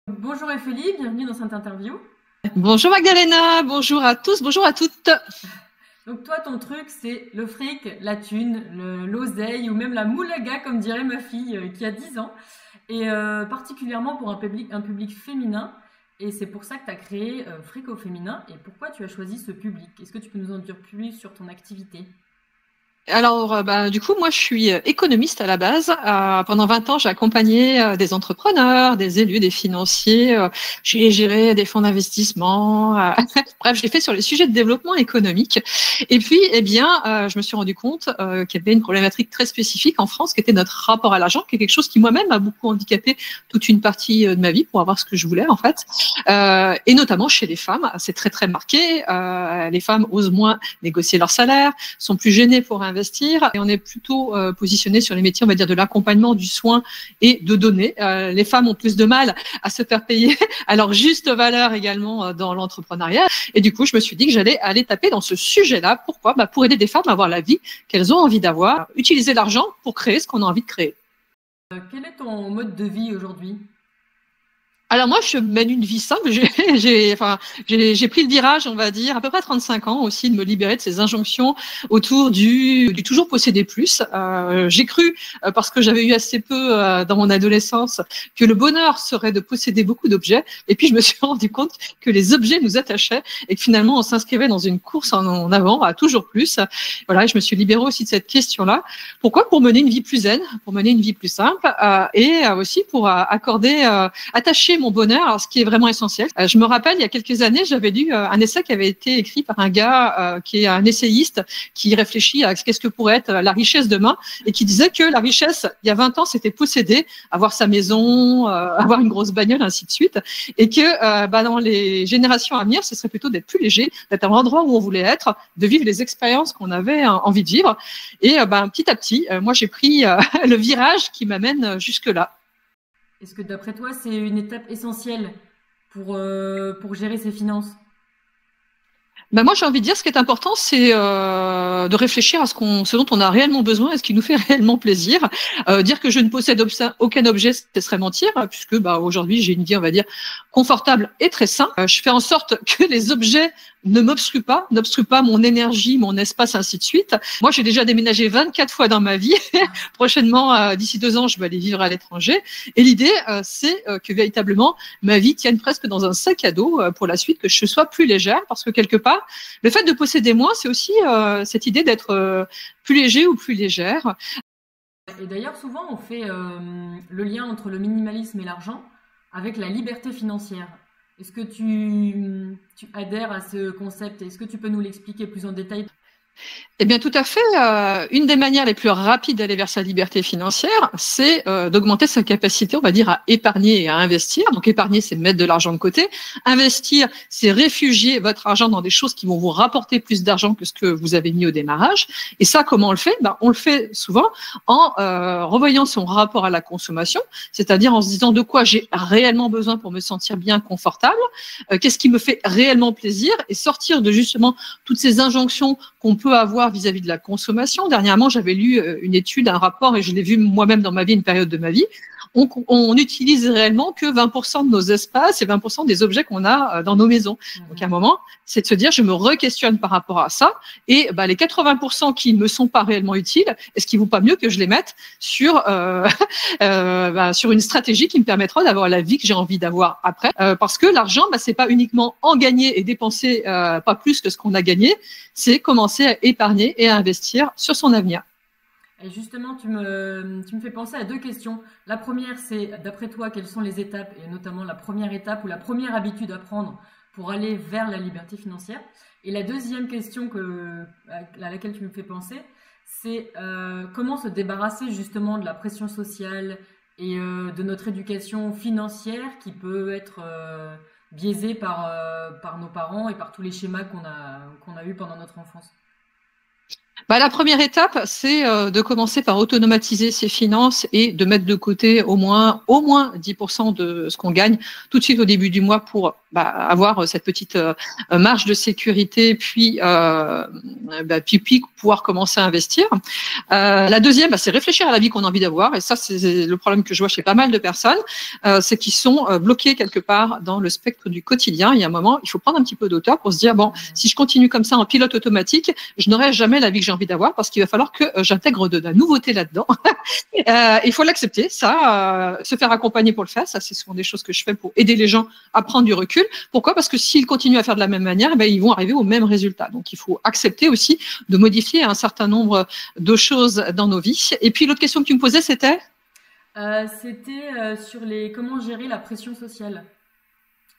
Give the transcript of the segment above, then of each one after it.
Bonjour Ophélie, bienvenue dans cette interview. Bonjour Magdalena, bonjour à tous, bonjour à toutes. Donc toi, ton truc, c'est le fric, la thune, l'oseille ou même la moulaga, comme dirait ma fille qui a 10 ans. Et particulièrement pour un public féminin. Et c'est pour ça que tu as créé Fric au féminin. Et pourquoi tu as choisi ce public? Est-ce que tu peux nous en dire plus sur ton activité? Alors, du coup, moi, je suis économiste à la base. Pendant 20 ans, j'ai accompagné des entrepreneurs, des élus, des financiers. J'ai géré des fonds d'investissement. Bref, je l'ai fait sur les sujets de développement économique. Et puis, je me suis rendu compte qu'il y avait une problématique très spécifique en France, qui était notre rapport à l'argent, qui est quelque chose qui moi-même m'a beaucoup handicapé toute une partie de ma vie pour avoir ce que je voulais, en fait. Et notamment chez les femmes, c'est très, très marqué. Les femmes osent moins négocier leur salaire, sont plus gênées pour investir, et on est plutôt positionné sur les métiers, on va dire, de l'accompagnement, du soin et de donner. Les femmes ont plus de mal à se faire payer à leur juste valeur également dans l'entrepreneuriat. Et du coup, je me suis dit que j'allais aller taper dans ce sujet-là. Pourquoi? Pour aider des femmes à avoir la vie qu'elles ont envie d'avoir, utiliser l'argent pour créer ce qu'on a envie de créer. Quel est ton mode de vie aujourd'hui? Alors moi, je mène une vie simple. J'ai pris le virage, on va dire, à peu près 35 ans aussi, de me libérer de ces injonctions autour du toujours posséder plus. J'ai cru, parce que j'avais eu assez peu dans mon adolescence, que le bonheur serait de posséder beaucoup d'objets. Et puis je me suis rendu compte que les objets nous attachaient et que finalement on s'inscrivait dans une course en avant à toujours plus. Voilà, et je me suis libérée aussi de cette question-là. Pourquoi? Pour mener une vie plus zen, pour mener une vie plus simple, et aussi pour attacher mon bonheur à ce qui est vraiment essentiel. Je me rappelle, il y a quelques années, j'avais lu un essai qui avait été écrit par un gars qui est un essayiste qui réfléchit à ce que pourrait être la richesse demain et qui disait que la richesse, il y a 20 ans, c'était posséder, avoir sa maison, avoir une grosse bagnole, ainsi de suite, et que dans les générations à venir, ce serait plutôt d'être plus léger, d'être à l'endroit où on voulait être, de vivre les expériences qu'on avait envie de vivre. Et petit à petit, moi, j'ai pris le virage qui m'amène jusque-là. Est-ce que d'après toi, c'est une étape essentielle pour gérer ses finances? Moi, j'ai envie de dire, ce qui est important, c'est de réfléchir à ce dont on a réellement besoin et ce qui nous fait réellement plaisir. Dire que je ne possède aucun objet, ce serait mentir, puisque aujourd'hui, j'ai une vie, on va dire, confortable et très simple. Je fais en sorte que les objets ne n'obstruent pas mon énergie, mon espace, ainsi de suite. Moi, j'ai déjà déménagé 24 fois dans ma vie. Prochainement, d'ici 2 ans, je vais aller vivre à l'étranger. Et l'idée, c'est que véritablement, ma vie tienne presque dans un sac à dos pour la suite, que je sois plus légère, parce que quelque part, le fait de posséder moins, c'est aussi cette idée d'être plus léger ou plus légère. Et d'ailleurs, souvent, on fait le lien entre le minimalisme et l'argent avec la liberté financière. Est-ce que tu adhères à ce concept? Est-ce que tu peux nous l'expliquer plus en détail? Eh bien, tout à fait. Une des manières les plus rapides d'aller vers sa liberté financière, c'est d'augmenter sa capacité, on va dire, à épargner et à investir. Donc, épargner, c'est mettre de l'argent de côté. Investir, c'est réfugier votre argent dans des choses qui vont vous rapporter plus d'argent que ce que vous avez mis au démarrage. Et ça, comment on le fait? On le fait souvent en revoyant son rapport à la consommation, c'est-à-dire en se disant de quoi j'ai réellement besoin pour me sentir bien confortable, qu'est-ce qui me fait réellement plaisir, et sortir de justement toutes ces injonctions qu'on peut avoir vis-à-vis de la consommation. Dernièrement, j'avais lu une étude, un rapport, et je l'ai vu moi-même dans ma vie, une période de ma vie. On n'utilise réellement que 20% de nos espaces et 20% des objets qu'on a dans nos maisons. Donc, à un moment, c'est de se dire, je me re-questionne par rapport à ça. Et les 80% qui ne me sont pas réellement utiles, est-ce qu'il ne vaut pas mieux que je les mette sur une stratégie qui me permettra d'avoir la vie que j'ai envie d'avoir après? Parce que l'argent, c'est pas uniquement en gagner et dépenser pas plus que ce qu'on a gagné, c'est commencer à épargner et à investir sur son avenir. Et justement, tu me fais penser à deux questions. La première, c'est, d'après toi, quelles sont les étapes, et notamment la première étape ou la première habitude à prendre pour aller vers la liberté financière? Et la deuxième question à laquelle tu me fais penser, c'est comment se débarrasser justement de la pression sociale et de notre éducation financière qui peut être biaisée par nos parents et par tous les schémas qu'on a eus pendant notre enfance. La première étape, c'est de commencer par automatiser ses finances et de mettre de côté au moins 10% de ce qu'on gagne tout de suite au début du mois pour avoir cette petite marge de sécurité, puis pouvoir commencer à investir. La deuxième, c'est réfléchir à la vie qu'on a envie d'avoir. Et ça, c'est le problème que je vois chez pas mal de personnes, c'est qu'ils sont bloqués quelque part dans le spectre du quotidien. Il y a un moment, il faut prendre un petit peu d'auteur pour se dire, bon, si je continue comme ça en pilote automatique, je n'aurai jamais la vie que j'ai envie d'avoir parce qu'il va falloir que j'intègre de la nouveauté là-dedans. Il faut l'accepter, ça, se faire accompagner pour le faire. Ça, c'est souvent des choses que je fais pour aider les gens à prendre du recul. Pourquoi? Parce que s'ils continuent à faire de la même manière, ils vont arriver au même résultat. Donc, il faut accepter aussi de modifier un certain nombre de choses dans nos vies. Et puis, l'autre question que tu me posais, c'était sur comment gérer la pression sociale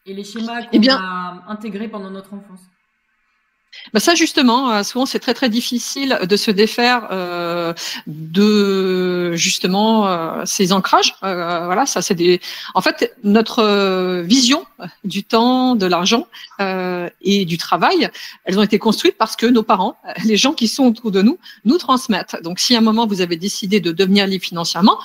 et les schémas qu'on a intégrés pendant notre enfance. Ça justement, souvent c'est très très difficile de se défaire de justement ces ancrages. Voilà, ça c'est des. En fait, notre vision du temps, de l'argent et du travail, elles ont été construites parce que nos parents, les gens qui sont autour de nous, nous transmettent. Donc, si à un moment vous avez décidé de devenir libre financièrement,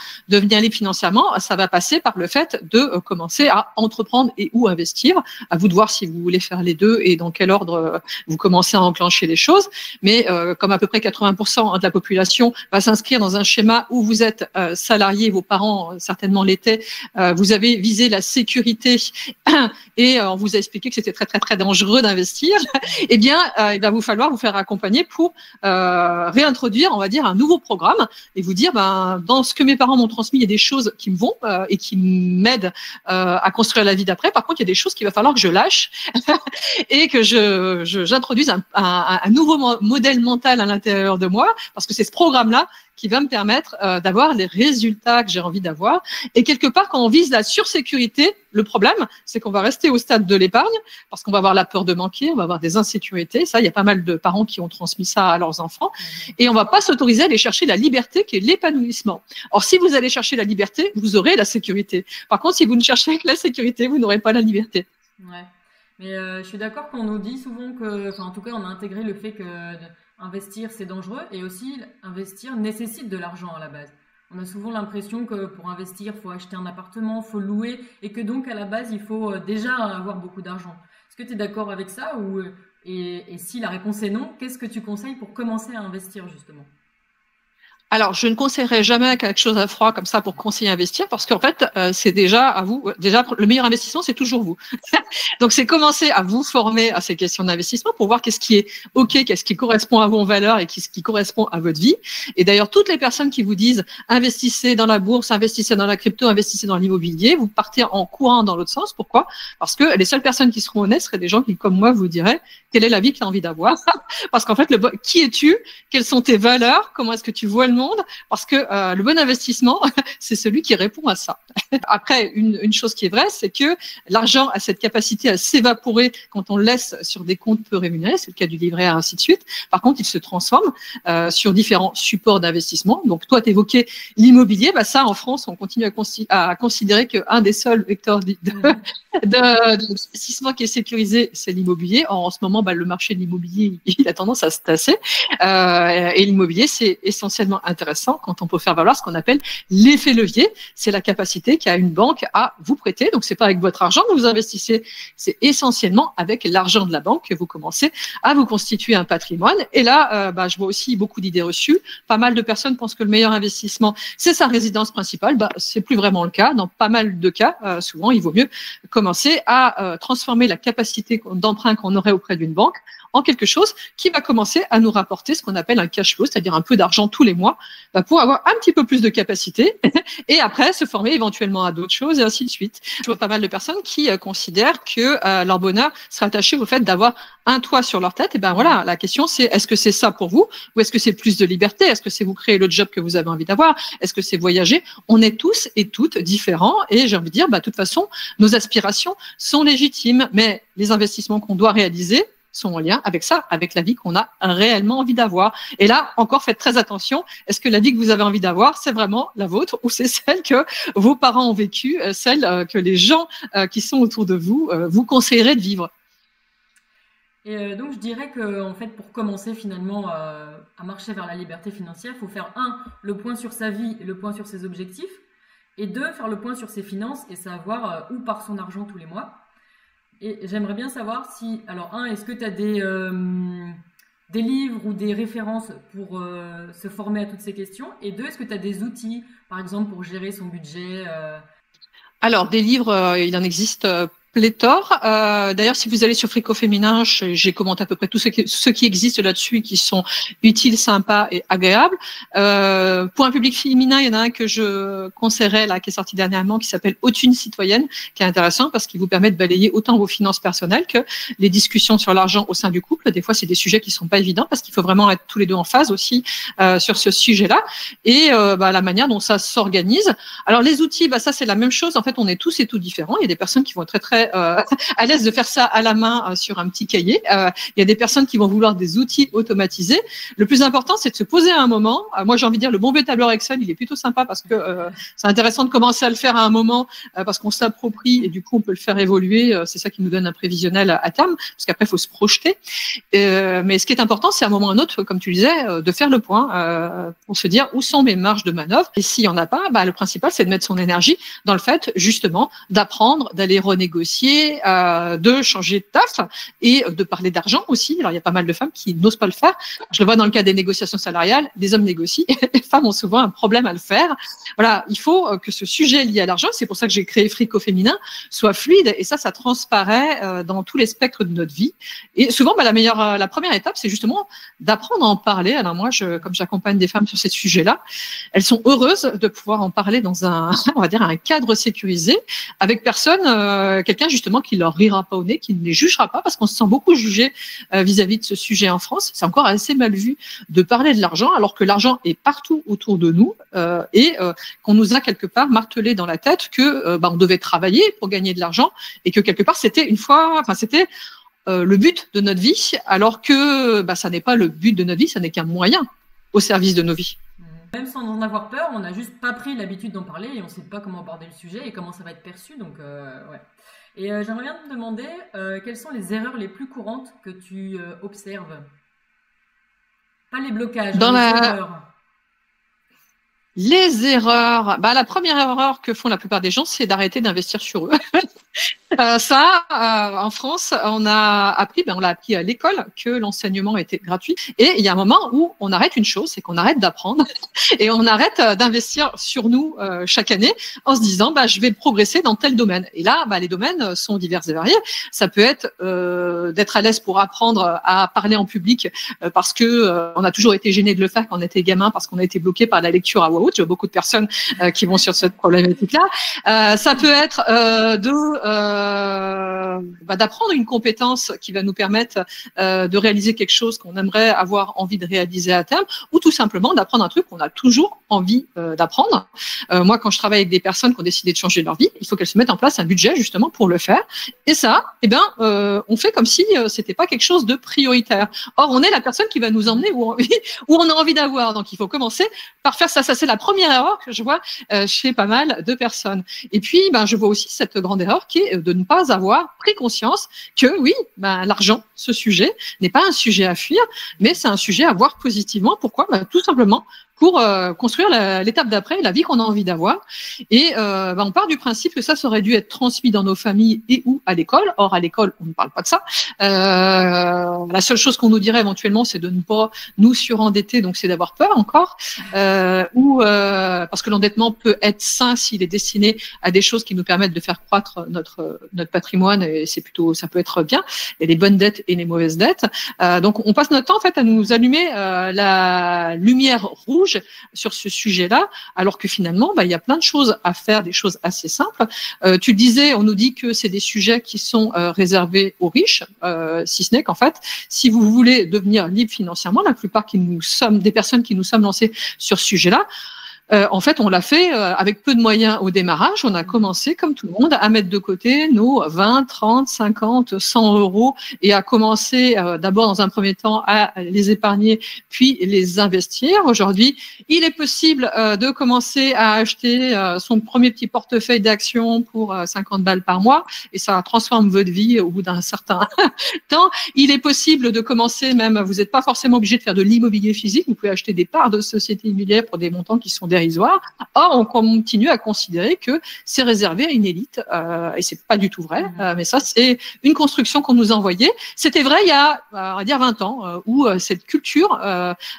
ça va passer par le fait de commencer à entreprendre et ou investir. À vous de voir si vous voulez faire les deux et dans quel ordre vous commencez à enclencher les choses, mais comme à peu près 80% de la population va s'inscrire dans un schéma où vous êtes salarié, vos parents certainement l'étaient, vous avez visé la sécurité et on vous a expliqué que c'était très très très dangereux d'investir, eh bien il va vous falloir vous faire accompagner pour réintroduire, on va dire, un nouveau programme et vous dire, dans ce que mes parents m'ont transmis, il y a des choses qui me vont et qui m'aident à construire la vie d'après. Par contre, il y a des choses qu'il va falloir que je lâche et que j'introduise un nouveau modèle mental à l'intérieur de moi, parce que c'est ce programme-là qui va me permettre d'avoir les résultats que j'ai envie d'avoir. Et quelque part, quand on vise la sursécurité, le problème, c'est qu'on va rester au stade de l'épargne, parce qu'on va avoir la peur de manquer, on va avoir des insécurités. Ça, il y a pas mal de parents qui ont transmis ça à leurs enfants. Et on va pas s'autoriser à aller chercher la liberté, qui est l'épanouissement. Or, si vous allez chercher la liberté, vous aurez la sécurité. Par contre, si vous ne cherchez que la sécurité, vous n'aurez pas la liberté. Ouais. Mais je suis d'accord qu'on nous dit souvent que, en tout cas, on a intégré le fait que investir c'est dangereux et aussi investir nécessite de l'argent à la base. On a souvent l'impression que pour investir, il faut acheter un appartement, il faut louer et que donc à la base, il faut déjà avoir beaucoup d'argent. Est-ce que tu es d'accord avec ça et si la réponse est non, qu'est-ce que tu conseilles pour commencer à investir justement ? Alors, je ne conseillerais jamais quelque chose à froid comme ça pour conseiller investir parce qu'en fait, c'est déjà à vous. Déjà, le meilleur investissement, c'est toujours vous. Donc, c'est commencer à vous former à ces questions d'investissement pour voir qu'est-ce qui est OK, qu'est-ce qui correspond à vos valeurs et qu'est-ce qui correspond à votre vie. Et d'ailleurs, toutes les personnes qui vous disent investissez dans la bourse, investissez dans la crypto, investissez dans l'immobilier, vous partez en courant dans l'autre sens. Pourquoi? Parce que les seules personnes qui seront honnêtes seraient des gens qui, comme moi, vous diraient quelle est la vie que tu as envie d'avoir. Parce qu'en fait, qui es-tu? Quelles sont tes valeurs? Comment est-ce que tu vois le monde? Parce que le bon investissement, c'est celui qui répond à ça. Après, une chose qui est vraie, c'est que l'argent a cette capacité à s'évaporer quand on le laisse sur des comptes peu rémunérés, c'est le cas du livret A, ainsi de suite. Par contre, il se transforme sur différents supports d'investissement. Donc, toi, tu évoquais l'immobilier. Ça, en France, on continue à considérer qu'un des seuls vecteurs d'investissement qui est sécurisé, c'est l'immobilier. En ce moment, le marché de l'immobilier, il a tendance à se tasser. Et l'immobilier, c'est essentiellement intéressant quand on peut faire valoir ce qu'on appelle l'effet levier. C'est la capacité qu'a une banque à vous prêter. Donc, c'est pas avec votre argent que vous investissez, c'est essentiellement avec l'argent de la banque que vous commencez à vous constituer un patrimoine. Et là, je vois aussi beaucoup d'idées reçues. Pas mal de personnes pensent que le meilleur investissement, c'est sa résidence principale. C'est plus vraiment le cas. Dans pas mal de cas, souvent, il vaut mieux commencer à transformer la capacité d'emprunt qu'on aurait auprès d'une banque en quelque chose qui va commencer à nous rapporter ce qu'on appelle un cash flow, c'est-à-dire un peu d'argent tous les mois, pour avoir un petit peu plus de capacité et après se former éventuellement à d'autres choses et ainsi de suite. Je vois pas mal de personnes qui considèrent que leur bonheur sera attaché au fait d'avoir un toit sur leur tête. Et voilà, la question c'est est-ce que c'est ça pour vous ou est-ce que c'est plus de liberté? Est-ce que c'est vous créer le job que vous avez envie d'avoir? Est-ce que c'est voyager? On est tous et toutes différents et j'ai envie de dire, de toute façon, nos aspirations sont légitimes, mais les investissements qu'on doit réaliser sont en lien avec ça, avec la vie qu'on a réellement envie d'avoir. Et là, encore, faites très attention. Est-ce que la vie que vous avez envie d'avoir, c'est vraiment la vôtre ou c'est celle que vos parents ont vécue, celle que les gens qui sont autour de vous vous conseilleraient de vivre? Et donc, je dirais que, en fait, pour commencer finalement à marcher vers la liberté financière, il faut faire le point sur sa vie et le point sur ses objectifs, et deux, faire le point sur ses finances et savoir où part son argent tous les mois. Et j'aimerais bien savoir si, alors est-ce que tu as des livres ou des références pour se former à toutes ces questions? Et deux, est-ce que tu as des outils, par exemple, pour gérer son budget? Alors, des livres, il en existe pléthore. D'ailleurs, si vous allez sur Frico Féminin, j'ai commenté à peu près tous ceux qui existent là-dessus, qui sont utiles, sympas et agréables. Pour un public féminin, il y en a un que je conseillerais, là, qui est sorti dernièrement, qui s'appelle Haute une citoyenne, qui est intéressant parce qu'il vous permet de balayer autant vos finances personnelles que les discussions sur l'argent au sein du couple. Des fois, c'est des sujets qui sont pas évidents parce qu'il faut vraiment être tous les deux en phase aussi sur ce sujet-là. Et la manière dont ça s'organise. Alors, les outils, ça, c'est la même chose. En fait, on est tous et tout différents. Il y a des personnes qui vont être très à l'aise de faire ça à la main sur un petit cahier. Il y a des personnes qui vont vouloir des outils automatisés. Le plus important, c'est de se poser à un moment. Moi, j'ai envie de dire, le bon vieux tableur Excel, il est plutôt sympa parce que c'est intéressant de commencer à le faire à un moment parce qu'on s'approprie et du coup, on peut le faire évoluer. C'est ça qui nous donne un prévisionnel à terme parce qu'après, il faut se projeter. Mais ce qui est important, c'est à un moment ou à un autre, comme tu disais, de faire le point pour se dire où sont mes marges de manœuvre. Et s'il n'y en a pas, le principal, c'est de mettre son énergie dans le fait, justement, d'apprendre, d'aller renégocier, de changer de taf et de parler d'argent aussi. Alors, il y a pas mal de femmes qui n'osent pas le faire. Je le vois dans le cas des négociations salariales. Les hommes négocient et les femmes ont souvent un problème à le faire. Voilà, il faut que ce sujet lié à l'argent, c'est pour ça que j'ai créé Frico Féminin, soit fluide et ça transparaît dans tous les spectres de notre vie. Et souvent, la première étape, c'est justement d'apprendre à en parler. Alors moi, comme j'accompagne des femmes sur ces sujets-là, elles sont heureuses de pouvoir en parler dans un cadre sécurisé avec quelqu'un justement qui leur rira pas au nez, qui ne les jugera pas, parce qu'on se sent beaucoup jugé vis-à-vis de ce sujet en France. C'est encore assez mal vu de parler de l'argent, alors que l'argent est partout autour de nous et qu'on nous a quelque part martelé dans la tête que on devait travailler pour gagner de l'argent et que quelque part c'était le but de notre vie, alors que ça n'est pas le but de notre vie, ça n'est qu'un moyen au service de nos vies. Même sans en avoir peur, on n'a juste pas pris l'habitude d'en parler et on ne sait pas comment aborder le sujet et comment ça va être perçu. Donc, ouais. Et j'aimerais bien te demander quelles sont les erreurs les plus courantes que tu observes? Pas les blocages, les erreurs. Les erreurs. La première erreur que font la plupart des gens, c'est d'arrêter d'investir sur eux. En France, on a appris à l'école que l'enseignement était gratuit. Et il y a un moment où on arrête une chose, c'est qu'on arrête d'apprendre et on arrête d'investir sur nous chaque année en se disant, je vais progresser dans tel domaine. Et là, les domaines sont divers et variés. Ça peut être d'être à l'aise pour apprendre à parler en public parce que on a toujours été gêné de le faire quand on était gamin parce qu'on a été bloqué par la lecture à voix haute. Il y a beaucoup de personnes qui vont sur cette problématique-là. Ça peut être d'apprendre une compétence qui va nous permettre de réaliser quelque chose qu'on aimerait avoir envie de réaliser à terme, ou tout simplement d'apprendre un truc qu'on a toujours envie d'apprendre. Moi, quand je travaille avec des personnes qui ont décidé de changer leur vie, il faut qu'elles se mettent en place un budget justement pour le faire. Et ça, on fait comme si c'était pas quelque chose de prioritaire. Or, on est la personne qui va nous emmener où on a envie d'avoir. Donc, il faut commencer par faire ça. Ça, c'est la première erreur que je vois chez pas mal de personnes. Et puis, je vois aussi cette grande erreur qui est de ne pas avoir pris conscience que oui, l'argent, ce sujet, n'est pas un sujet à fuir, mais c'est un sujet à voir positivement. Pourquoi ? Tout simplement pour construire l'étape d'après, la vie qu'on a envie d'avoir. Et on part du principe que ça aurait dû être transmis dans nos familles et ou à l'école. Or, à l'école, on ne parle pas de ça. La seule chose qu'on nous dirait éventuellement, c'est de ne pas nous surendetter, donc c'est d'avoir peur encore. Parce que l'endettement peut être sain s'il est destiné à des choses qui nous permettent de faire croître notre patrimoine, et ça peut être bien. Il y a les bonnes dettes et les mauvaises dettes. Donc, on passe notre temps en fait à nous allumer la lumière rouge sur ce sujet-là, alors que finalement, il y a plein de choses à faire, des choses assez simples. Tu le disais, on nous dit que c'est des sujets qui sont réservés aux riches, si ce n'est qu'en fait, si vous voulez devenir libre financièrement, la plupart des personnes qui nous sommes lancées sur ce sujet-là, En fait, on l'a fait avec peu de moyens au démarrage. On a commencé, comme tout le monde, à mettre de côté nos 20, 30, 50, 100 euros et à commencer d'abord dans un premier temps à les épargner, puis les investir. Aujourd'hui, il est possible de commencer à acheter son premier petit portefeuille d'actions pour 50 balles par mois et ça transforme votre vie au bout d'un certain temps. Il est possible de commencer même, vous n'êtes pas forcément obligé de faire de l'immobilier physique, vous pouvez acheter des parts de sociétés immobilières pour des montants qui sont dérisoires. Or, on continue à considérer que c'est réservé à une élite et c'est pas du tout vrai. Mais ça, c'est une construction qu'on nous a envoyée. C'était vrai il y a, on va dire, 20 ans où cette culture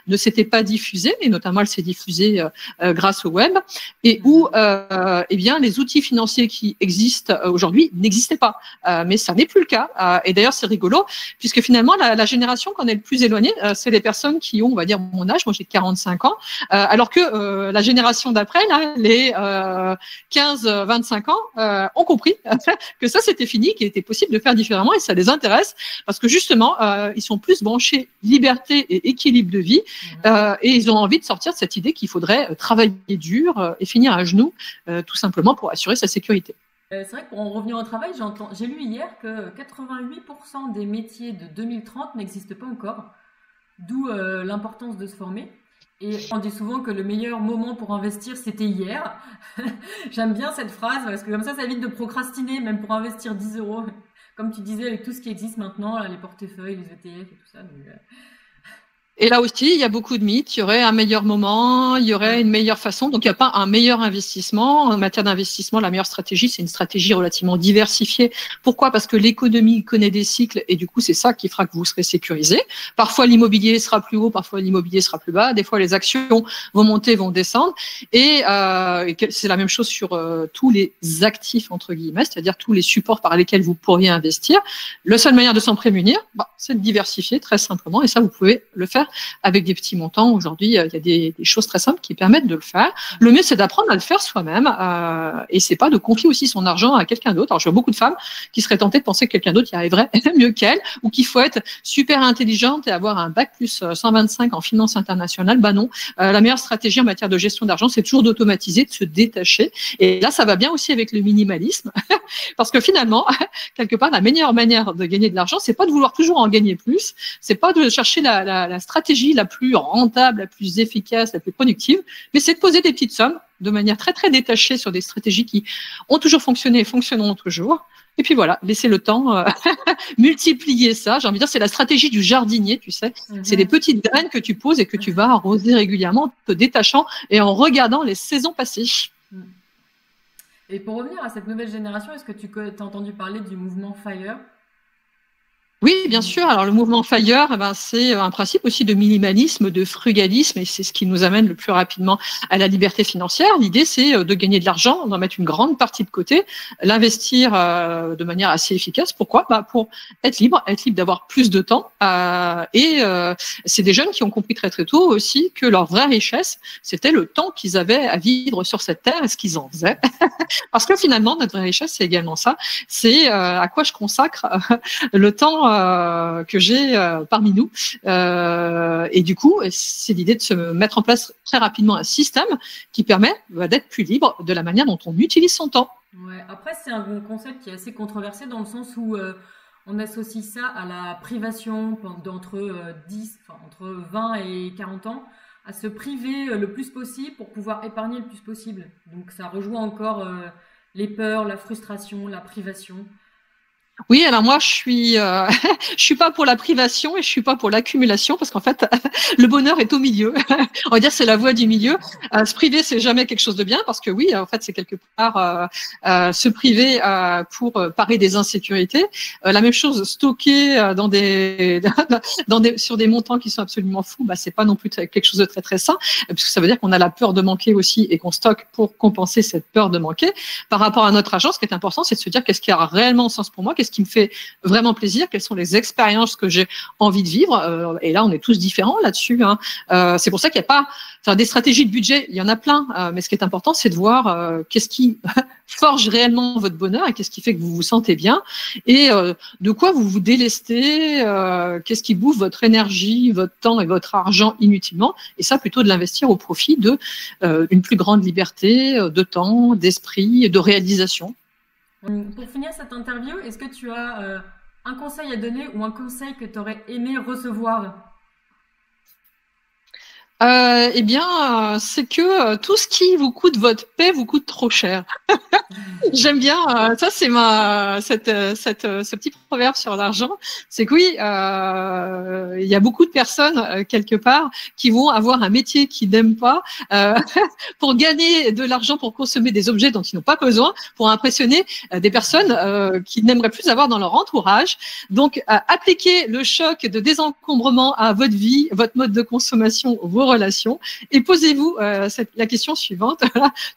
ne s'était pas diffusée, et notamment elle s'est diffusée grâce au web, et où eh bien les outils financiers qui existent aujourd'hui n'existaient pas. Mais ça n'est plus le cas. Et d'ailleurs, c'est rigolo puisque finalement la génération qu'on est le plus éloignée, c'est les personnes qui ont, on va dire, mon âge. Moi, j'ai 45 ans, alors que la génération d'après, là, les 15-25 ans, ont compris que ça, c'était fini, qu'il était possible de faire différemment, et ça les intéresse parce que justement, ils sont plus branchés liberté et équilibre de vie, et ils ont envie de sortir de cette idée qu'il faudrait travailler dur et finir à genoux, tout simplement pour assurer sa sécurité. C'est vrai que pour en revenir au travail, j'ai lu hier que 88% des métiers de 2030 n'existent pas encore, d'où l'importance de se former. Et on dit souvent que le meilleur moment pour investir, c'était hier. J'aime bien cette phrase parce que comme ça évite de procrastiner, même pour investir 10 euros. Comme tu disais, avec tout ce qui existe maintenant, là, les portefeuilles, les ETF et tout ça. Donc, et là aussi, il y a beaucoup de mythes. Il y aurait un meilleur moment, il y aurait une meilleure façon. Donc, il n'y a pas un meilleur investissement. En matière d'investissement, la meilleure stratégie, c'est une stratégie relativement diversifiée. Pourquoi? Parce que l'économie connaît des cycles et du coup, c'est ça qui fera que vous serez sécurisé. Parfois, l'immobilier sera plus haut, parfois, l'immobilier sera plus bas. Des fois, les actions vont monter, vont descendre. Et c'est la même chose sur tous les actifs, entre guillemets, c'est-à-dire tous les supports par lesquels vous pourriez investir. La seule manière de s'en prémunir, c'est de diversifier très simplement. Et ça, vous pouvez le faire avec des petits montants. Aujourd'hui, il y a des choses très simples qui permettent de le faire. Le mieux, c'est d'apprendre à le faire soi-même et c'est pas de confier aussi son argent à quelqu'un d'autre. Alors, je vois beaucoup de femmes qui seraient tentées de penser que quelqu'un d'autre y arriverait mieux qu'elle ou qu'il faut être super intelligente et avoir un bac plus 125 en finance internationale. Bah non. La meilleure stratégie en matière de gestion d'argent, c'est toujours d'automatiser, de se détacher. Et là, ça va bien aussi avec le minimalisme parce que finalement, quelque part, la meilleure manière de gagner de l'argent, c'est pas de vouloir toujours en gagner plus. C'est pas de chercher la stratégie la plus rentable, la plus efficace, la plus productive, mais c'est de poser des petites sommes de manière très, très détachée sur des stratégies qui ont toujours fonctionné et fonctionneront toujours. Et puis voilà, laisser le temps multiplier ça. J'ai envie de dire, c'est la stratégie du jardinier, tu sais. C'est des petites graines que tu poses et que tu vas arroser régulièrement, te détachant et en regardant les saisons passées. Et pour revenir à cette nouvelle génération, est-ce que tu as entendu parler du mouvement FIRE ? Oui, bien sûr. Alors, le mouvement FIRE, c'est un principe aussi de minimalisme, de frugalisme, et c'est ce qui nous amène le plus rapidement à la liberté financière. L'idée, c'est de gagner de l'argent, d'en mettre une grande partie de côté, l'investir de manière assez efficace. Pourquoi? Pour être libre d'avoir plus de temps. C'est des jeunes qui ont compris très très tôt aussi que leur vraie richesse, c'était le temps qu'ils avaient à vivre sur cette terre et ce qu'ils en faisaient. Parce que finalement, notre vraie richesse, c'est également ça. C'est à quoi je consacre le temps que j'ai parmi nous. Et du coup, c'est l'idée de se mettre en place très rapidement un système qui permet d'être plus libre de la manière dont on utilise son temps. Ouais. Après, c'est un concept qui est assez controversé dans le sens où on associe ça à la privation entre 20 et 40 ans, à se priver le plus possible pour pouvoir épargner le plus possible. Donc ça rejoint encore les peurs, la frustration, la privation. Oui, alors moi je suis pas pour la privation et je suis pas pour l'accumulation parce qu'en fait le bonheur est au milieu. On va dire c'est la voie du milieu. Se priver c'est jamais quelque chose de bien parce que oui, en fait c'est quelque part se priver pour parer des insécurités. La même chose stocker sur des montants qui sont absolument fous, c'est pas non plus quelque chose de très très sain parce que ça veut dire qu'on a la peur de manquer aussi et qu'on stocke pour compenser cette peur de manquer. Par rapport à notre argent, ce qui est important, c'est de se dire qu'est-ce qui a réellement sens pour moi, qu'est-ce qui me fait vraiment plaisir, quelles sont les expériences que j'ai envie de vivre. Et là, on est tous différents là-dessus. Hein. C'est pour ça qu'il n'y a pas des stratégies de budget, il y en a plein. Mais ce qui est important, c'est de voir qu'est-ce qui forge réellement votre bonheur et qu'est-ce qui fait que vous vous sentez bien et de quoi vous vous délestez, qu'est-ce qui bouffe votre énergie, votre temps et votre argent inutilement. Et ça, plutôt de l'investir au profit de une plus grande liberté de temps, d'esprit, de réalisation. Pour finir cette interview, est-ce que tu as un conseil à donner ou un conseil que tu aurais aimé recevoir? Eh bien, c'est que tout ce qui vous coûte votre paix vous coûte trop cher. J'aime bien, ça c'est ce petit proverbe sur l'argent, c'est que oui, il y a beaucoup de personnes quelque part qui vont avoir un métier qu'ils n'aiment pas pour gagner de l'argent, pour consommer des objets dont ils n'ont pas besoin, pour impressionner des personnes qu'ils n'aimeraient plus avoir dans leur entourage. Donc, appliquez le choc de désencombrement à votre vie, votre mode de consommation, vos relations, et posez-vous la question suivante.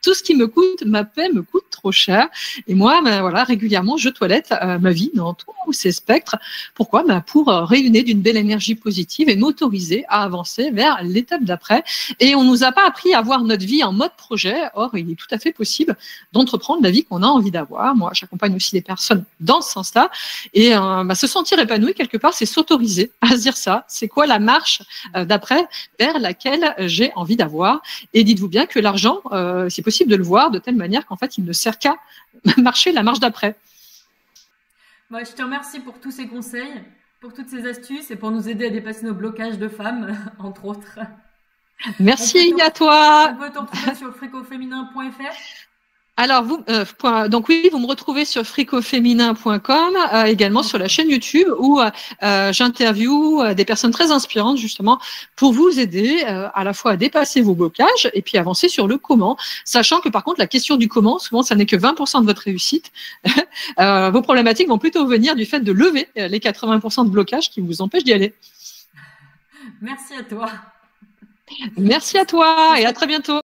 Tout ce qui me coûte, ma paix me coûte trop cher. Et moi, voilà, régulièrement, je toilette ma vie dans tous ces spectres. Pourquoi? Pour rayonner d'une belle énergie positive et m'autoriser à avancer vers l'étape d'après. Et on nous a pas appris à voir notre vie en mode projet. Or, il est tout à fait possible d'entreprendre la vie qu'on a envie d'avoir. Moi, j'accompagne aussi des personnes dans ce sens-là. Et se sentir épanoui quelque part, c'est s'autoriser à se dire ça. C'est quoi la marche d'après vers laquelle j'ai envie d'avoir? Et dites-vous bien que l'argent, c'est possible de le voir de telle manière qu'en fait, il ne sert qu'à marcher la marche d'après. Je te remercie pour tous ces conseils, pour toutes ces astuces et pour nous aider à dépasser nos blocages de femmes, entre autres. Merci à toi. On peut te retrouver sur fricoféminin.fr. Alors, donc oui, vous me retrouvez sur fricoféminin.com, également sur la chaîne YouTube où j'interviewe des personnes très inspirantes justement pour vous aider à la fois à dépasser vos blocages et puis avancer sur le comment, sachant que par contre la question du comment, souvent ça n'est que 20% de votre réussite. Vos problématiques vont plutôt venir du fait de lever les 80% de blocages qui vous empêchent d'y aller. Merci à toi. Merci à toi et à très bientôt.